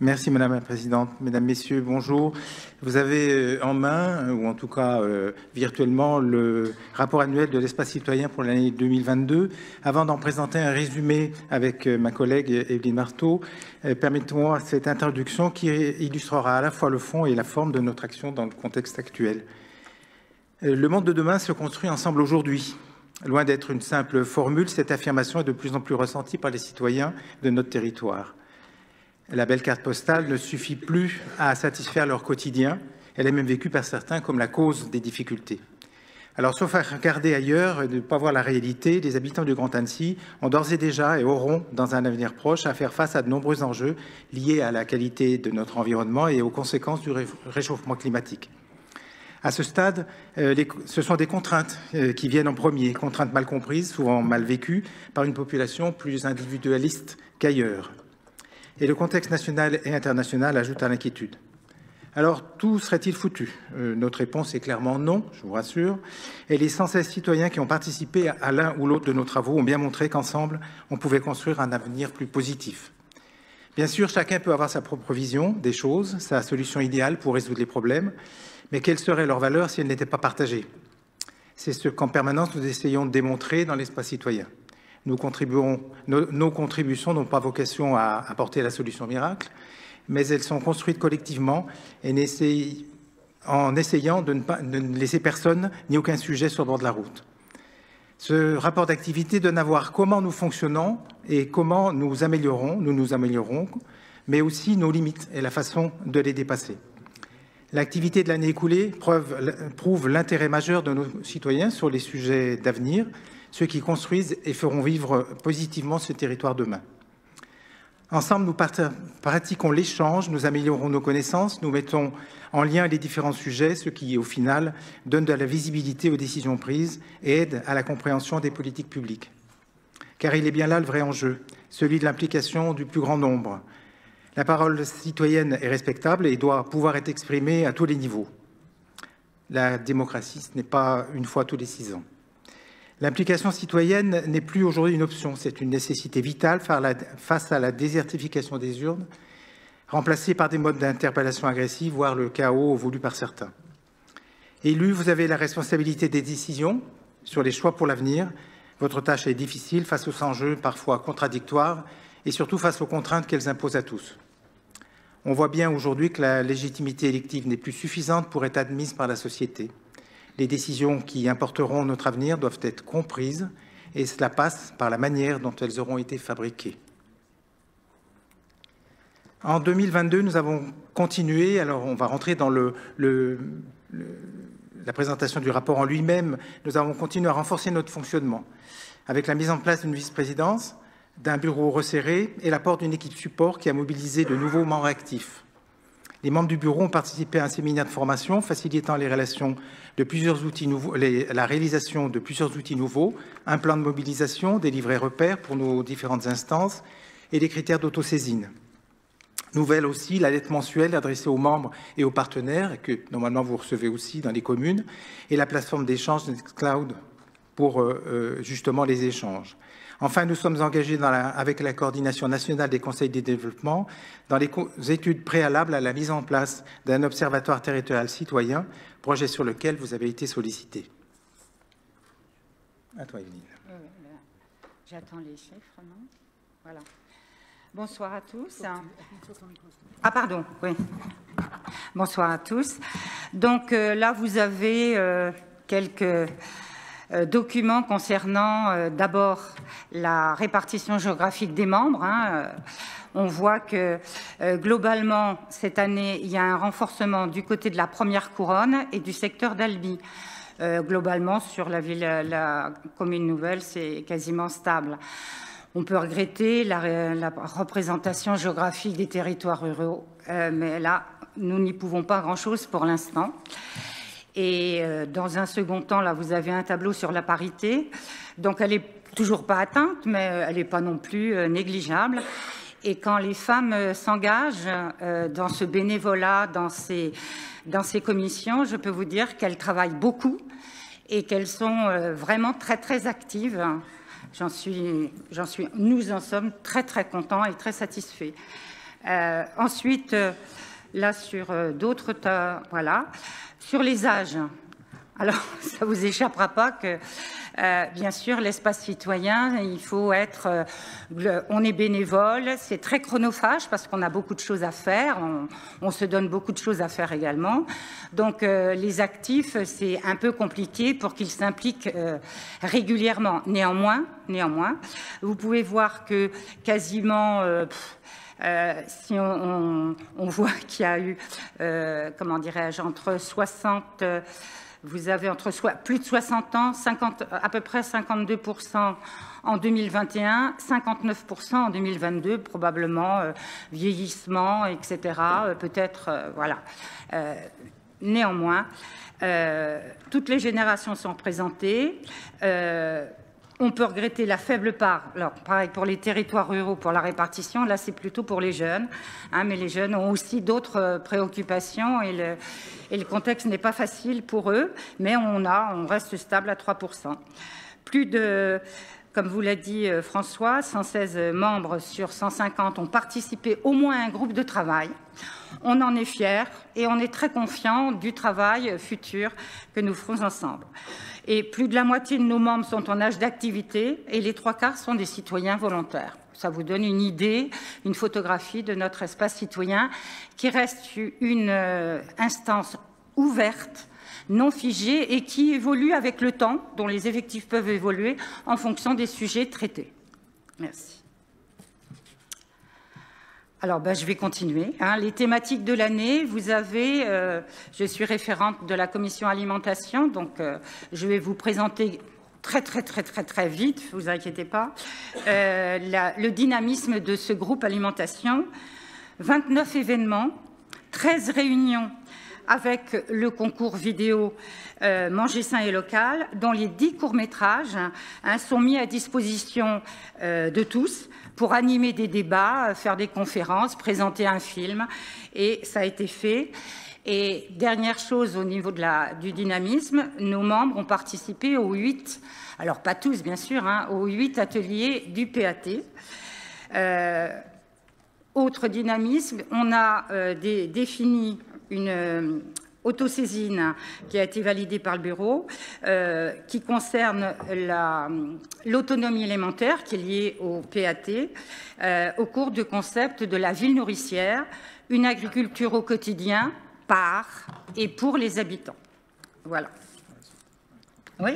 Merci Madame la Présidente. Mesdames, Messieurs, bonjour. Vous avez en main, ou en tout cas virtuellement, le rapport annuel de l'espace citoyen pour l'année 2022. Avant d'en présenter un résumé avec ma collègue Evelyne Marteau, permettez-moi cette introduction qui illustrera à la fois le fond et la forme de notre action dans le contexte actuel. Le monde de demain se construit ensemble aujourd'hui. Loin d'être une simple formule, cette affirmation est de plus en plus ressentie par les citoyens de notre territoire. La belle carte postale ne suffit plus à satisfaire leur quotidien. Elle est même vécue par certains comme la cause des difficultés. Alors, sauf à regarder ailleurs et de ne pas voir la réalité, les habitants du Grand Annecy ont d'ores et déjà et auront, dans un avenir proche, à faire face à de nombreux enjeux liés à la qualité de notre environnement et aux conséquences du réchauffement climatique. À ce stade, ce sont des contraintes qui viennent en premier, contraintes mal comprises, souvent mal vécues par une population plus individualiste qu'ailleurs. Et le contexte national et international ajoute à l'inquiétude. Alors, tout serait-il foutu? Notre réponse est clairement non, je vous rassure. Et les 116 citoyens qui ont participé à l'un ou l'autre de nos travaux ont bien montré qu'ensemble, on pouvait construire un avenir plus positif. Bien sûr, chacun peut avoir sa propre vision des choses, sa solution idéale pour résoudre les problèmes, mais quelle serait leur valeur si elle n'était pas partagée? C'est ce qu'en permanence nous essayons de démontrer dans l'espace citoyen. Nos contributions n'ont pas vocation à apporter la solution miracle, mais elles sont construites collectivement et en essayant de ne laisser personne ni aucun sujet sur le bord de la route. Ce rapport d'activité donne à voir comment nous fonctionnons et comment nous nous améliorons, mais aussi nos limites et la façon de les dépasser. L'activité de l'année écoulée prouve l'intérêt majeur de nos citoyens sur les sujets d'avenir, ceux qui construisent et feront vivre positivement ce territoire demain. Ensemble, nous pratiquons l'échange, nous améliorons nos connaissances, nous mettons en lien les différents sujets, ce qui, au final, donne de la visibilité aux décisions prises et aide à la compréhension des politiques publiques. Car il est bien là le vrai enjeu, celui de l'implication du plus grand nombre. La parole citoyenne est respectable et doit pouvoir être exprimée à tous les niveaux. La démocratie, ce n'est pas une fois tous les 6 ans. L'implication citoyenne n'est plus aujourd'hui une option, c'est une nécessité vitale face à la désertification des urnes, remplacée par des modes d'interpellation agressive, voire le chaos voulu par certains. Élus, vous avez la responsabilité des décisions sur les choix pour l'avenir. Votre tâche est difficile face aux enjeux parfois contradictoires et surtout face aux contraintes qu'elles imposent à tous. On voit bien aujourd'hui que la légitimité élective n'est plus suffisante pour être admise par la société. Les décisions qui importeront notre avenir doivent être comprises et cela passe par la manière dont elles auront été fabriquées. En 2022, nous avons continué, alors on va rentrer dans la présentation du rapport en lui-même, nous avons continué à renforcer notre fonctionnement avec la mise en place d'une vice-présidence, d'un bureau resserré et l'apport d'une équipe support qui a mobilisé de nouveaux membres actifs. Les membres du bureau ont participé à un séminaire de formation facilitant les relations de plusieurs outils nouveaux, la réalisation de plusieurs outils nouveaux, un plan de mobilisation, des livrets repères pour nos différentes instances et des critères d'autosaisine. Nouvelle aussi, la lettre mensuelle adressée aux membres et aux partenaires, que normalement vous recevez aussi dans les communes, et la plateforme d'échange Nextcloud pour justement les échanges. Enfin, nous sommes engagés avec la coordination nationale des conseils de développement dans les études préalables à la mise en place d'un observatoire territorial citoyen, projet sur lequel vous avez été sollicité. À toi, Evelyne. J'attends les chiffres, non? Voilà. Bonsoir à tous. Ah, pardon, oui. Bonsoir à tous. Donc là, vous avez quelques documents concernant d'abord la répartition géographique des membres. On voit que globalement, cette année, il y a un renforcement du côté de la première couronne et du secteur d'Albi. Globalement, sur la commune nouvelle, c'est quasiment stable. On peut regretter la représentation géographique des territoires ruraux, mais là, nous n'y pouvons pas grand-chose pour l'instant. Et dans un second temps, là, vous avez un tableau sur la parité. Donc, elle n'est toujours pas atteinte, mais elle n'est pas non plus négligeable. Et quand les femmes s'engagent dans ce bénévolat, dans ces commissions, je peux vous dire qu'elles travaillent beaucoup et qu'elles sont vraiment très, très actives. Nous en sommes très, très contents et très satisfaits. Ensuite, là, sur d'autres... voilà. Sur les âges. Alors, ça ne vous échappera pas que, bien sûr, l'espace citoyen, il faut être... on est bénévole, c'est très chronophage parce qu'on a beaucoup de choses à faire, on se donne beaucoup de choses à faire également. Donc, les actifs, c'est un peu compliqué pour qu'ils s'impliquent régulièrement. Néanmoins, vous pouvez voir que quasiment... si on voit qu'il y a eu, comment dirais-je, entre 60... vous avez plus de 60 ans, à peu près 52% en 2021, 59% en 2022, probablement vieillissement, etc. Peut-être, voilà. Néanmoins, toutes les générations sont représentées. On peut regretter la faible part. Alors, pareil pour les territoires ruraux, pour la répartition, là, c'est plutôt pour les jeunes. Hein, mais les jeunes ont aussi d'autres préoccupations et le contexte n'est pas facile pour eux. Mais on reste stable à 3%. Plus de, comme vous l'a dit François, 116 membres sur 150 ont participé au moins à un groupe de travail. On en est fiers et on est très confiants du travail futur que nous ferons ensemble. Et plus de la moitié de nos membres sont en âge d'activité et les 3/4 sont des citoyens volontaires. Ça vous donne une idée, une photographie de notre espace citoyen qui reste une instance ouverte, non figée et qui évolue avec le temps, dont les effectifs peuvent évoluer en fonction des sujets traités. Merci. Alors, je vais continuer. Les thématiques de l'année, vous avez, je suis référente de la commission alimentation, donc je vais vous présenter très vite, ne vous inquiétez pas, le dynamisme de ce groupe alimentation. 29 événements, 13 réunions avec le concours vidéo Manger sain et local, dont les 10 courts-métrages sont mis à disposition de tous pour animer des débats, faire des conférences, présenter un film, et ça a été fait. Et dernière chose au niveau du dynamisme, nos membres ont participé aux 8, alors pas tous bien sûr, aux 8 ateliers du PAT. Autre dynamisme, on a défini une autosaisine qui a été validée par le bureau, qui concerne l'autonomie alimentaire qui est liée au PAT, au cours du concept de la ville nourricière, une agriculture au quotidien par et pour les habitants. Voilà. Oui.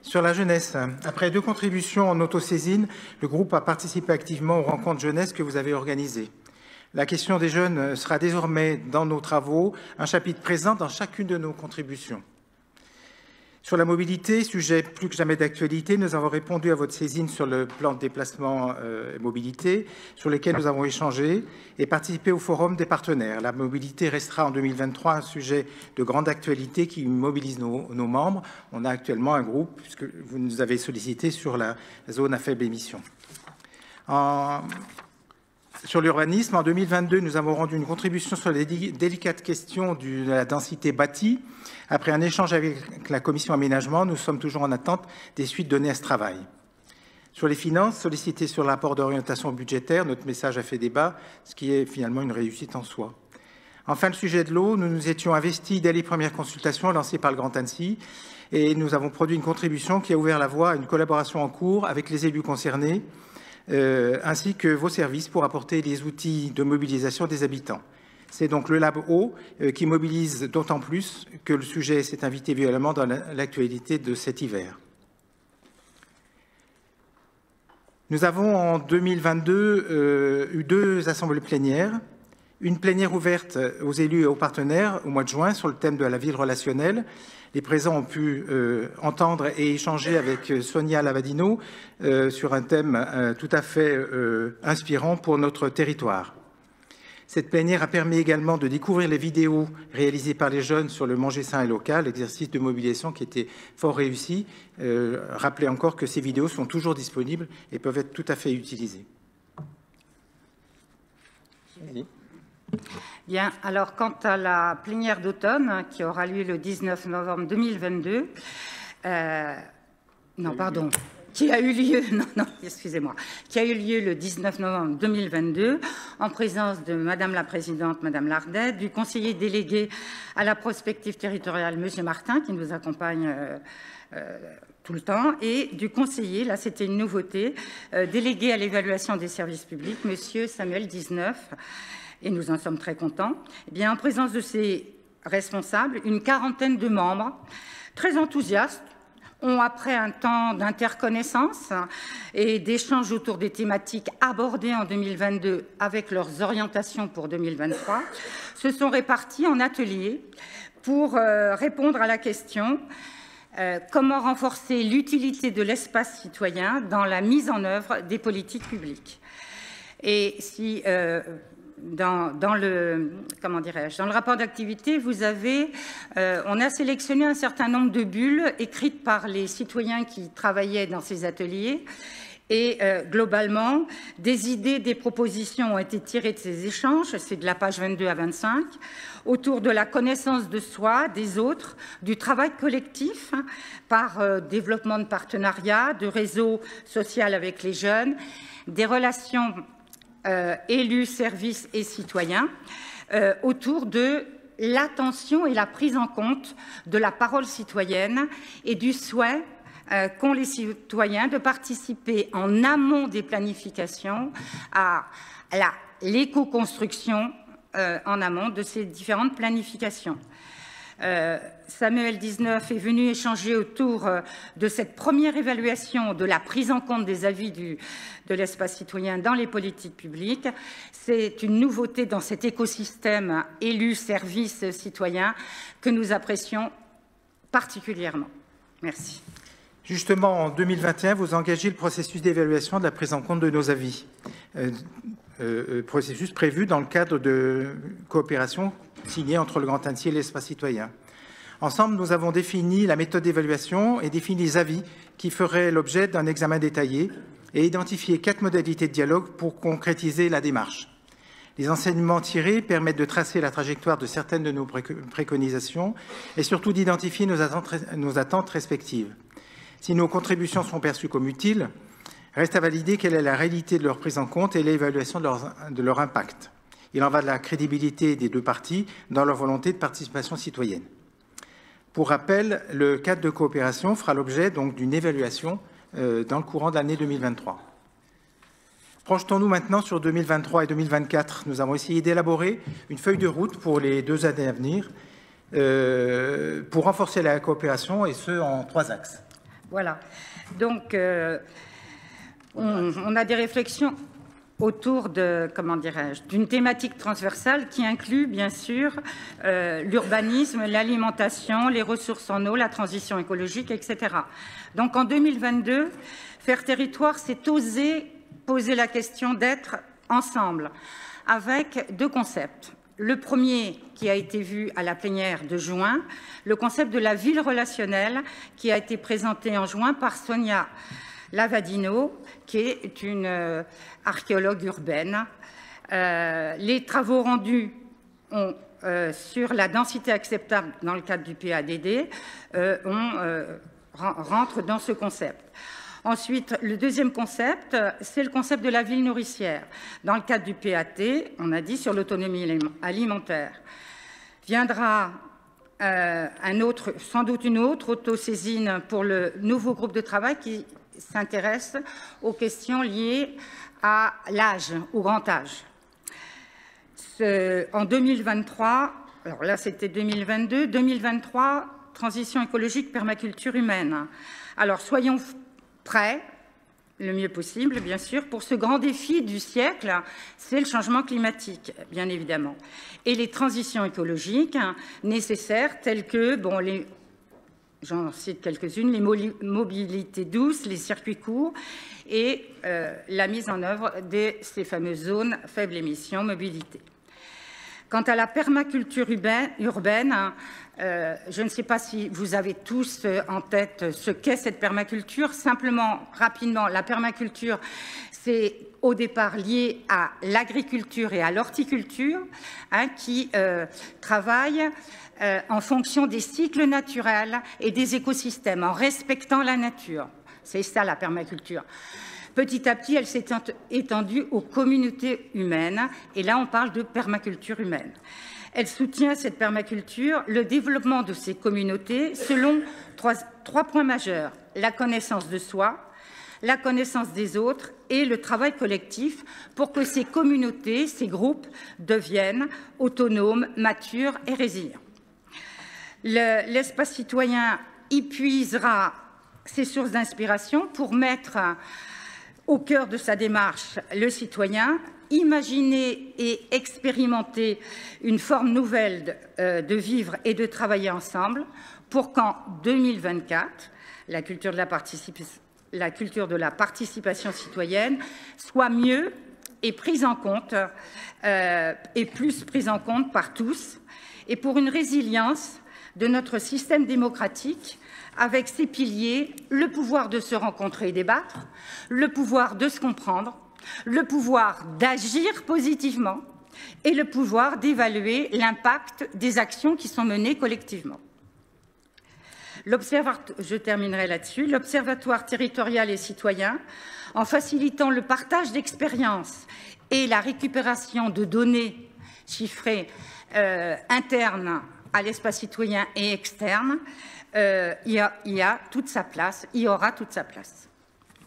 Sur la jeunesse, après 2 contributions en autosaisine, le groupe a participé activement aux rencontres jeunesse que vous avez organisées. La question des jeunes sera désormais dans nos travaux, un chapitre présent dans chacune de nos contributions. Sur la mobilité, sujet plus que jamais d'actualité, nous avons répondu à votre saisine sur le plan de déplacement et mobilité, sur lequel nous avons échangé et participé au forum des partenaires. La mobilité restera en 2023 un sujet de grande actualité qui mobilise nos membres. On a actuellement un groupe, puisque vous nous avez sollicité sur la zone à faible émission. Sur l'urbanisme, en 2022, nous avons rendu une contribution sur les délicates questions de la densité bâtie. Après un échange avec la commission aménagement, nous sommes toujours en attente des suites données à ce travail. Sur les finances, sollicité sur le rapport d'orientation budgétaire, notre message a fait débat, ce qui est finalement une réussite en soi. Enfin, le sujet de l'eau, nous nous étions investis dès les premières consultations lancées par le Grand Annecy et nous avons produit une contribution qui a ouvert la voie à une collaboration en cours avec les élus concernés, ainsi que vos services pour apporter les outils de mobilisation des habitants. C'est donc le Lab Eau qui mobilise d'autant plus que le sujet s'est invité violemment dans l'actualité de cet hiver. Nous avons en 2022 eu 2 assemblées plénières, une plénière ouverte aux élus et aux partenaires au mois de juin sur le thème de la ville relationnelle. Les présents ont pu entendre et échanger avec Sonia Lavadino sur un thème tout à fait inspirant pour notre territoire. Cette plénière a permis également de découvrir les vidéos réalisées par les jeunes sur le manger sain et local, exercice de mobilisation qui était fort réussi. Rappelez encore que ces vidéos sont toujours disponibles et peuvent être tout à fait utilisées. Merci. Bien, alors quant à la plénière d'automne qui aura lieu le 19 novembre 2022, non, pardon, qui a eu lieu, excusez-moi, qui a eu lieu le 19 novembre 2022, en présence de Madame la Présidente, Madame Lardet, du conseiller délégué à la prospective territoriale, Monsieur Martin, qui nous accompagne tout le temps, et du conseiller, là c'était une nouveauté, délégué à l'évaluation des services publics, Monsieur Samuel 19, et nous en sommes très contents. Eh bien, en présence de ces responsables, une quarantaine de membres, très enthousiastes, ont, après un temps d'interconnaissance et d'échanges autour des thématiques abordées en 2022 avec leurs orientations pour 2023, se sont répartis en ateliers pour répondre à la question comment renforcer l'utilité de l'espace citoyen dans la mise en œuvre des politiques publiques. Et si dans le rapport d'activité, vous avez, on a sélectionné un certain nombre de bulles écrites par les citoyens qui travaillaient dans ces ateliers. Et globalement, des idées, des propositions ont été tirées de ces échanges, c'est de la page 22 à 25, autour de la connaissance de soi, des autres, du travail collectif par développement de partenariats, de réseaux sociaux avec les jeunes, des relations élus, services et citoyens, autour de l'attention et la prise en compte de la parole citoyenne et du souhait qu'ont les citoyens de participer en amont des planifications à l'éco-construction en amont de ces différentes planifications. Samuel 19 est venu échanger autour de cette première évaluation de la prise en compte des avis de l'espace citoyen dans les politiques publiques. C'est une nouveauté dans cet écosystème élus-services citoyens que nous apprécions particulièrement. Merci. Justement, en 2021, vous engagez le processus d'évaluation de la prise en compte de nos avis. Processus prévu dans le cadre de coopération signée entre le Grand Annecy et l'Espace citoyen. Ensemble, nous avons défini la méthode d'évaluation et défini les avis qui feraient l'objet d'un examen détaillé et identifié 4 modalités de dialogue pour concrétiser la démarche. Les enseignements tirés permettent de tracer la trajectoire de certaines de nos préconisations et surtout d'identifier nos attentes respectives. Si nos contributions sont perçues comme utiles, reste à valider quelle est la réalité de leur prise en compte et l'évaluation de leur impact. Il en va de la crédibilité des deux parties dans leur volonté de participation citoyenne. Pour rappel, le cadre de coopération fera l'objet donc d'une évaluation dans le courant de l'année 2023. Projetons-nous maintenant sur 2023 et 2024. Nous avons essayé d'élaborer une feuille de route pour les 2 années à venir pour renforcer la coopération, et ce, en 3 axes. Voilà. Donc, on a des réflexions autour de, d'une thématique transversale qui inclut, bien sûr, l'urbanisme, l'alimentation, les ressources en eau, la transition écologique, etc. Donc, en 2022, Faire Territoire s'est osé poser la question d'être ensemble, avec 2 concepts. Le premier, qui a été vu à la plénière de juin, le concept de la ville relationnelle, qui a été présenté en juin par Sonia Lavadino, qui est une archéologue urbaine. Les travaux rendus sur la densité acceptable dans le cadre du PADD rentrent dans ce concept. Ensuite, le deuxième concept, c'est le concept de la ville nourricière. Dans le cadre du PAT, on a dit sur l'autonomie alimentaire. Viendra sans doute une autre autosaisine pour le nouveau groupe de travail qui s'intéresse aux questions liées à l'âge, au grand âge. En 2023, alors là c'était 2022, 2023, transition écologique, permaculture humaine. Alors soyons prêts, le mieux possible, bien sûr, pour ce grand défi du siècle, c'est le changement climatique, bien évidemment. Et les transitions écologiques nécessaires, telles que, j'en cite quelques-unes, les mobilités douces, les circuits courts et la mise en œuvre de ces fameuses zones faibles émissions mobilité. Quant à la permaculture urbaine, je ne sais pas si vous avez tous en tête ce qu'est cette permaculture. Simplement, rapidement, la permaculture, c'est au départ lié à l'agriculture et à l'horticulture, qui travaillent en fonction des cycles naturels et des écosystèmes, en respectant la nature. C'est ça la permaculture. Petit à petit, elle s'est étendue aux communautés humaines, et là on parle de permaculture humaine. Elle soutient, cette permaculture, le développement de ces communautés selon trois points majeurs: la connaissance de soi, la connaissance des autres et le travail collectif pour que ces communautés, ces groupes deviennent autonomes, matures et résilients. L'espace citoyen y puisera ses sources d'inspiration pour mettre au cœur de sa démarche le citoyen, imaginer et expérimenter une forme nouvelle de vivre et de travailler ensemble pour qu'en 2024, la culture de la participation citoyenne soit mieux et prise en compte, et plus prise en compte par tous, et pour une résilience de notre système démocratique avec ses piliers: le pouvoir de se rencontrer et débattre, le pouvoir de se comprendre, le pouvoir d'agir positivement et le pouvoir d'évaluer l'impact des actions qui sont menées collectivement. Je terminerai là-dessus. L'Observatoire territorial et citoyen, en facilitant le partage d'expériences et la récupération de données chiffrées internes à l'espace citoyen et externe, il y a toute sa place, il y aura toute sa place.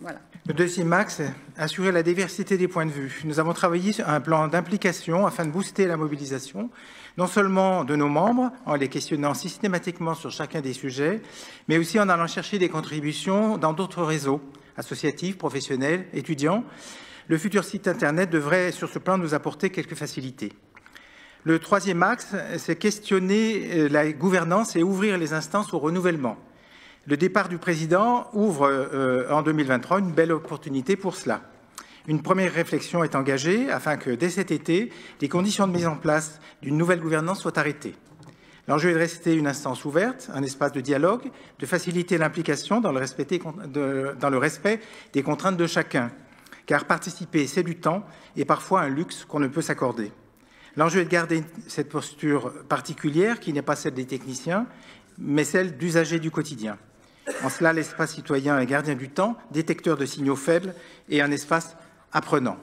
Voilà. Le deuxième axe, assurer la diversité des points de vue. Nous avons travaillé sur un plan d'implication afin de booster la mobilisation, non seulement de nos membres, en les questionnant systématiquement sur chacun des sujets, mais aussi en allant chercher des contributions dans d'autres réseaux, associatifs, professionnels, étudiants. Le futur site Internet devrait, sur ce plan, nous apporter quelques facilités. Le troisième axe, c'est questionner la gouvernance et ouvrir les instances au renouvellement. Le départ du président ouvre en 2023 une belle opportunité pour cela. Une première réflexion est engagée afin que, dès cet été, les conditions de mise en place d'une nouvelle gouvernance soient arrêtées. L'enjeu est de rester une instance ouverte, un espace de dialogue, de faciliter l'implication dans le respect des contraintes de chacun, car participer, c'est du temps et parfois un luxe qu'on ne peut s'accorder. L'enjeu est de garder cette posture particulière qui n'est pas celle des techniciens, mais celle d'usagers du quotidien. En cela, l'espace citoyen est gardien du temps, détecteur de signaux faibles et un espace apprenant.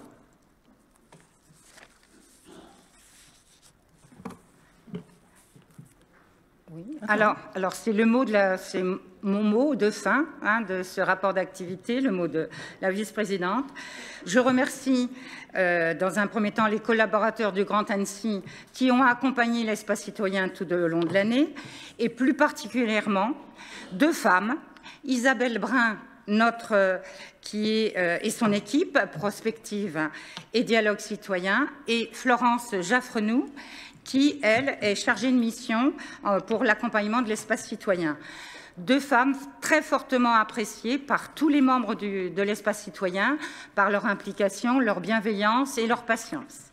Oui. Alors c'est c'est mon mot de fin de ce rapport d'activité, le mot de la vice-présidente. Je remercie dans un premier temps les collaborateurs du Grand Annecy qui ont accompagné l'espace citoyen tout au long de l'année, et plus particulièrement deux femmes, Isabelle Brun, et son équipe Prospective et Dialogue Citoyen, et Florence Jaffrenou, qui, elle, est chargée de mission pour l'accompagnement de l'espace citoyen. Deux femmes très fortement appréciées par tous les membres de l'espace citoyen, par leur implication, leur bienveillance et leur patience.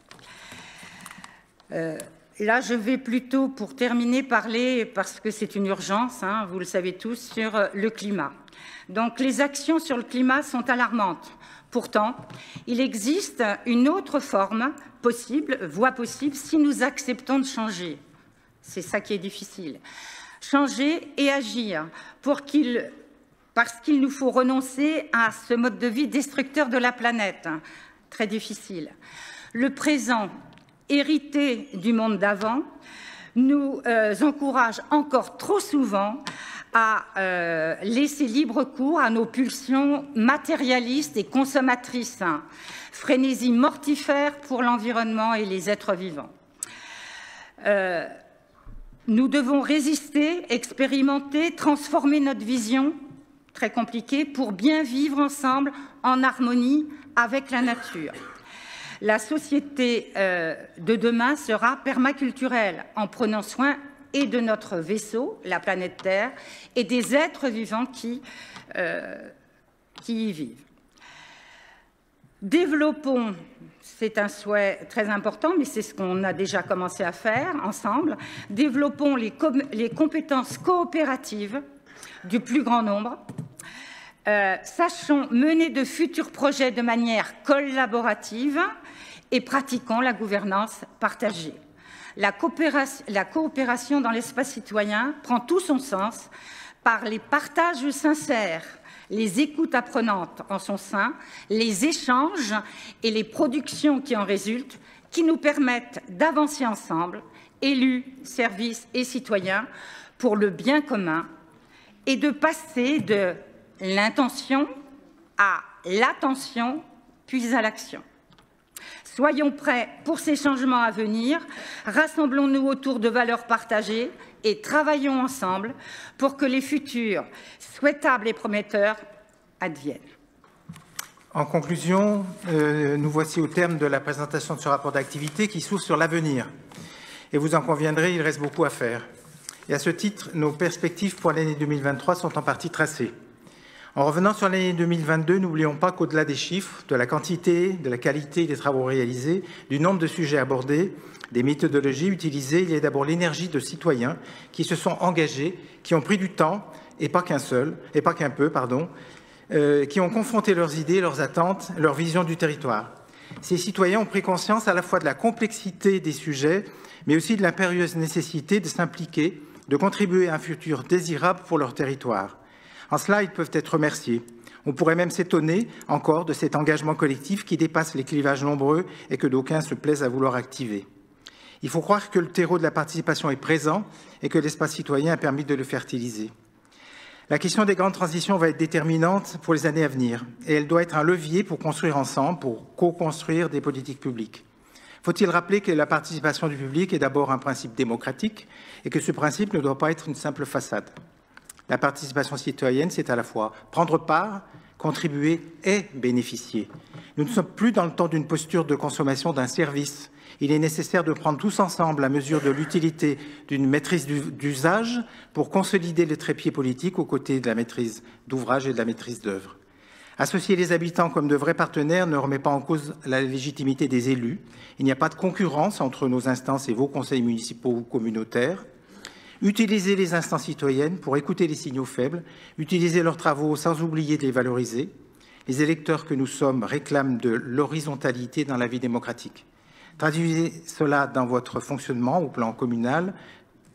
Là, je vais plutôt, pour terminer, parler, parce que c'est une urgence, vous le savez tous, sur le climat. Donc, les actions sur le climat sont alarmantes. Pourtant, il existe une autre voie possible, si nous acceptons de changer. C'est ça qui est difficile. Changer et agir, parce qu'il nous faut renoncer à ce mode de vie destructeur de la planète. Très difficile. Le présent, hérité du monde d'avant, nous encourage encore trop souvent à laisser libre cours à nos pulsions matérialistes et consommatrices. Frénésie mortifère pour l'environnement et les êtres vivants. Nous devons résister, expérimenter, transformer notre vision, très compliquée, pour bien vivre ensemble en harmonie avec la nature. La société de demain sera permaculturelle, en prenant soin et de notre vaisseau, la planète Terre, et des êtres vivants qui y vivent. Développons, c'est un souhait très important, mais c'est ce qu'on a déjà commencé à faire ensemble, développons les compétences coopératives du plus grand nombre, sachons mener de futurs projets de manière collaborative et pratiquons la gouvernance partagée. La coopération dans l'espace citoyen prend tout son sens par les partages sincères les écoutes apprenantes en son sein, les échanges et les productions qui en résultent, qui nous permettent d'avancer ensemble, élus, services et citoyens, pour le bien commun, et de passer de l'intention à l'attention, puis à l'action. Soyons prêts pour ces changements à venir, rassemblons-nous autour de valeurs partagées et travaillons ensemble pour que les futurs souhaitables et prometteurs adviennent. En conclusion, nous voici au terme de la présentation de ce rapport d'activité qui s'ouvre sur l'avenir. Et vous en conviendrez, il reste beaucoup à faire. Et à ce titre, nos perspectives pour l'année 2023 sont en partie tracées. En revenant sur l'année 2022, n'oublions pas qu'au-delà des chiffres, de la quantité, de la qualité des travaux réalisés, du nombre de sujets abordés, des méthodologies utilisées, il y a d'abord l'énergie de citoyens qui se sont engagés, qui ont pris du temps, et pas qu'un peu, qui ont confronté leurs idées, leurs attentes, leur vision du territoire. Ces citoyens ont pris conscience à la fois de la complexité des sujets, mais aussi de l'impérieuse nécessité de s'impliquer, de contribuer à un futur désirable pour leur territoire. En cela, ils peuvent être remerciés. On pourrait même s'étonner encore de cet engagement collectif qui dépasse les clivages nombreux et que d'aucuns se plaisent à vouloir activer. Il faut croire que le terreau de la participation est présent et que l'espace citoyen a permis de le fertiliser. La question des grandes transitions va être déterminante pour les années à venir et elle doit être un levier pour construire ensemble, pour co-construire des politiques publiques. Faut-il rappeler que la participation du public est d'abord un principe démocratique et que ce principe ne doit pas être une simple façade. La participation citoyenne, c'est à la fois prendre part, contribuer et bénéficier. Nous ne sommes plus dans le temps d'une posture de consommation d'un service. Il est nécessaire de prendre tous ensemble la mesure de l'utilité d'une maîtrise d'usage pour consolider le trépied politique aux côtés de la maîtrise d'ouvrage et de la maîtrise d'œuvre. Associer les habitants comme de vrais partenaires ne remet pas en cause la légitimité des élus. Il n'y a pas de concurrence entre nos instances et vos conseils municipaux ou communautaires. Utiliser les instances citoyennes pour écouter les signaux faibles, utiliser leurs travaux sans oublier de les valoriser. Les électeurs que nous sommes réclament de l'horizontalité dans la vie démocratique. Traduisez cela dans votre fonctionnement au plan communal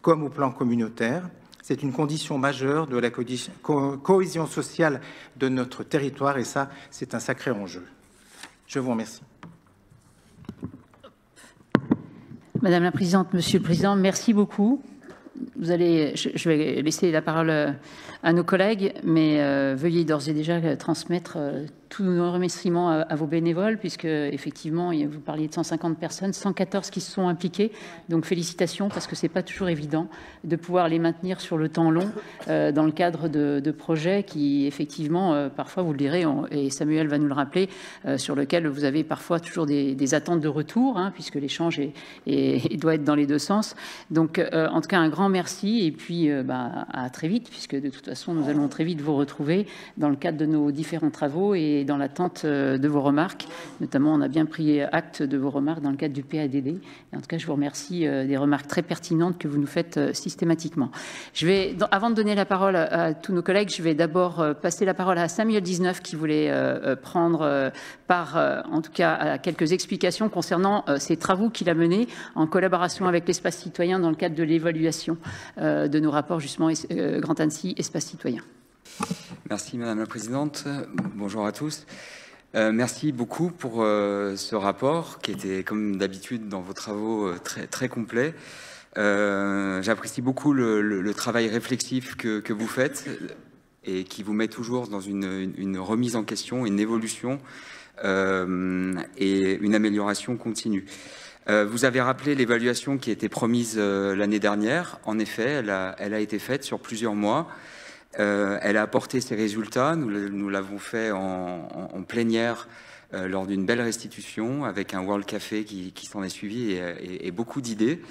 comme au plan communautaire. C'est une condition majeure de la cohésion sociale de notre territoire et ça, c'est un sacré enjeu. Je vous remercie. Madame la Présidente, Monsieur le Président, merci beaucoup. Je vais laisser la parole à nos collègues, mais veuillez d'ores et déjà transmettre tous nos remerciements à vos bénévoles, puisque effectivement, vous parliez de 150 personnes, 114 qui se sont impliquées. Donc félicitations, parce que c'est pas toujours évident de pouvoir les maintenir sur le temps long dans le cadre de projets qui, effectivement, parfois, vous le direz, et Samuel va nous le rappeler, sur lequel vous avez parfois toujours des attentes de retour, hein, puisque l'échange doit être dans les deux sens. Donc, en tout cas, un grand merci, et puis à très vite, puisque de toute façon, nous allons très vite vous retrouver dans le cadre de nos différents travaux et dans l'attente de vos remarques. Notamment, on a bien pris acte de vos remarques dans le cadre du PADD. Et en tout cas, je vous remercie des remarques très pertinentes que vous nous faites systématiquement. Avant de donner la parole à tous nos collègues, je vais d'abord passer la parole à Samuel 19 qui voulait prendre part, en tout cas, à quelques explications concernant ces travaux qu'il a menés en collaboration avec l'Espace Citoyen dans le cadre de l'évaluation de nos rapports, justement, Grand Annecy, Espace Citoyen. Merci Madame la Présidente. Bonjour à tous. Merci beaucoup pour ce rapport qui était, comme d'habitude, dans vos travaux très, très complet. J'apprécie beaucoup le travail réflexif que vous faites et qui vous met toujours dans une remise en question, une évolution et une amélioration continue. Vous avez rappelé l'évaluation qui a été promise l'année dernière. En effet, elle a été faite sur plusieurs mois. Elle a apporté ses résultats. Nous l'avons fait en plénière lors d'une belle restitution avec un World Café qui s'en est suivi et beaucoup d'idées.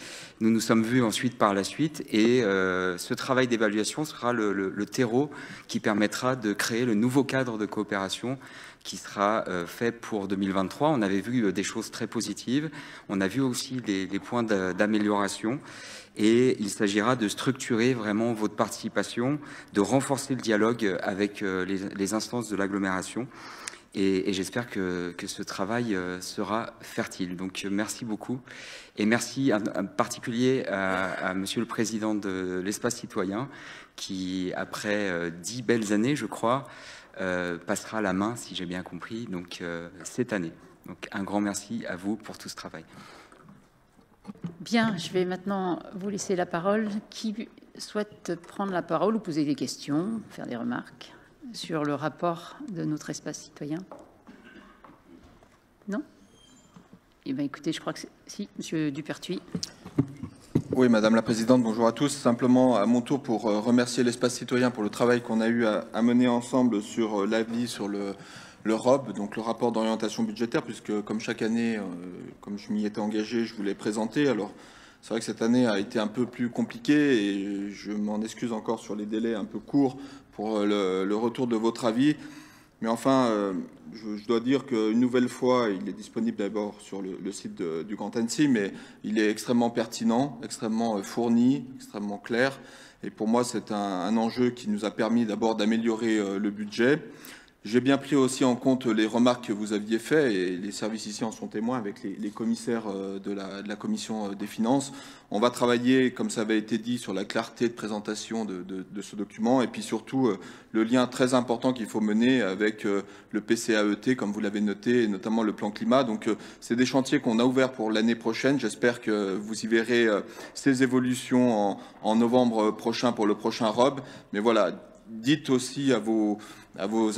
Nous nous sommes vus ensuite par la suite et ce travail d'évaluation sera le terreau qui permettra de créer le nouveau cadre de coopération qui sera fait pour 2023. On avait vu des choses très positives. On a vu aussi des points d'amélioration. Et il s'agira de structurer vraiment votre participation, de renforcer le dialogue avec les instances de l'agglomération. Et j'espère que ce travail sera fertile. Donc merci beaucoup. Et merci en particulier à Monsieur le Président de l'Espace Citoyen qui, après 10 belles années, je crois, passera la main, si j'ai bien compris, donc cette année. Donc un grand merci à vous pour tout ce travail. Bien, je vais maintenant vous laisser la parole. Qui souhaite prendre la parole ou poser des questions, faire des remarques sur le rapport de notre espace citoyen? Non? Eh bien, écoutez, je crois que si, Monsieur Dupertuis. Oui, Madame la Présidente, bonjour à tous. Simplement, à mon tour, pour remercier l'espace citoyen pour le travail qu'on a eu à mener ensemble sur l'avis sur le ROB, donc le rapport d'orientation budgétaire, puisque comme chaque année, comme je m'y étais engagé, je voulais présenter. Alors, c'est vrai que cette année a été un peu plus compliquée et je m'en excuse encore sur les délais un peu courts pour le retour de votre avis. Mais enfin, je dois dire qu'une nouvelle fois, il est disponible d'abord sur le site du Grand Annecy, mais il est extrêmement pertinent, extrêmement fourni, extrêmement clair. Et pour moi, c'est un enjeu qui nous a permis d'abord d'améliorer le budget. J'ai bien pris aussi en compte les remarques que vous aviez faites, et les services ici en sont témoins avec les commissaires de la Commission des finances. On va travailler, comme ça avait été dit, sur la clarté de présentation de ce document, et puis surtout le lien très important qu'il faut mener avec le PCAET, comme vous l'avez noté, et notamment le plan climat. Donc c'est des chantiers qu'on a ouverts pour l'année prochaine. J'espère que vous y verrez ces évolutions en novembre prochain pour le prochain ROB. Mais voilà, dites aussi à vos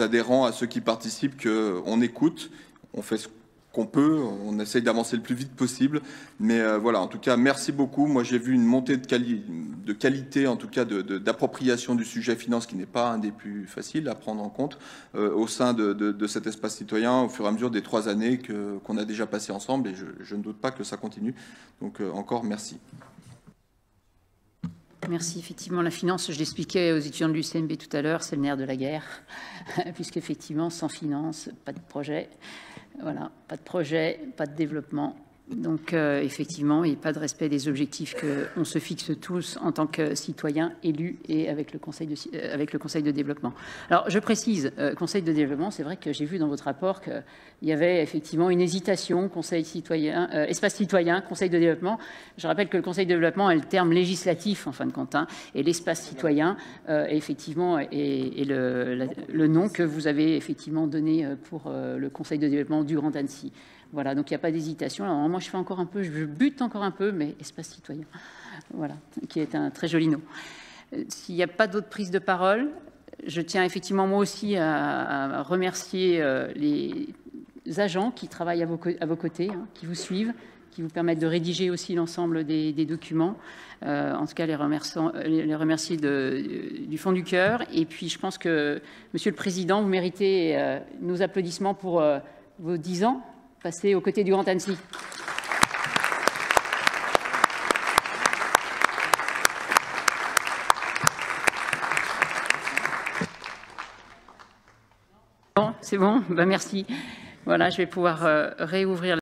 adhérents, à ceux qui participent, qu'on écoute, on fait ce qu'on peut, on essaye d'avancer le plus vite possible. Mais voilà, en tout cas, merci beaucoup. Moi, j'ai vu une montée de qualité, en tout cas d'appropriation du sujet finance, qui n'est pas un des plus faciles à prendre en compte au sein de cet espace citoyen au fur et à mesure des 3 années qu'on a déjà passées ensemble. Et je ne doute pas que ça continue. Donc encore merci. Merci. Effectivement, la finance, je l'expliquais aux étudiants de l'UCMB tout à l'heure, c'est le nerf de la guerre, puisqu'effectivement, sans finance, pas de projet. Voilà, pas de projet, pas de développement. Donc, effectivement, il n'y a pas de respect des objectifs qu'on se fixe tous en tant que citoyens élus et avec le Conseil de développement. Alors, je précise, Conseil de développement, c'est vrai que j'ai vu dans votre rapport qu'il y avait effectivement une hésitation, Conseil citoyen, espace citoyen, Conseil de développement. Je rappelle que le Conseil de développement est le terme législatif, en fin de compte, hein, et l'espace citoyen, effectivement, est le nom que vous avez effectivement donné pour le Conseil de développement du Grand Annecy. Voilà, donc il n'y a pas d'hésitation. Alors moi, je bute encore un peu, mais espace citoyen, voilà, qui est un très joli nom. S'il n'y a pas d'autres prises de parole, je tiens effectivement moi aussi à remercier les agents qui travaillent à vos côtés, hein, qui vous suivent, qui vous permettent de rédiger aussi l'ensemble des documents. En tout cas, les remercier du fond du cœur. Et puis, je pense que, Monsieur le Président, vous méritez nos applaudissements pour vos 10 ans passés aux côtés du Grand Annecy. Bon, c'est bon, ben merci. Voilà, je vais pouvoir réouvrir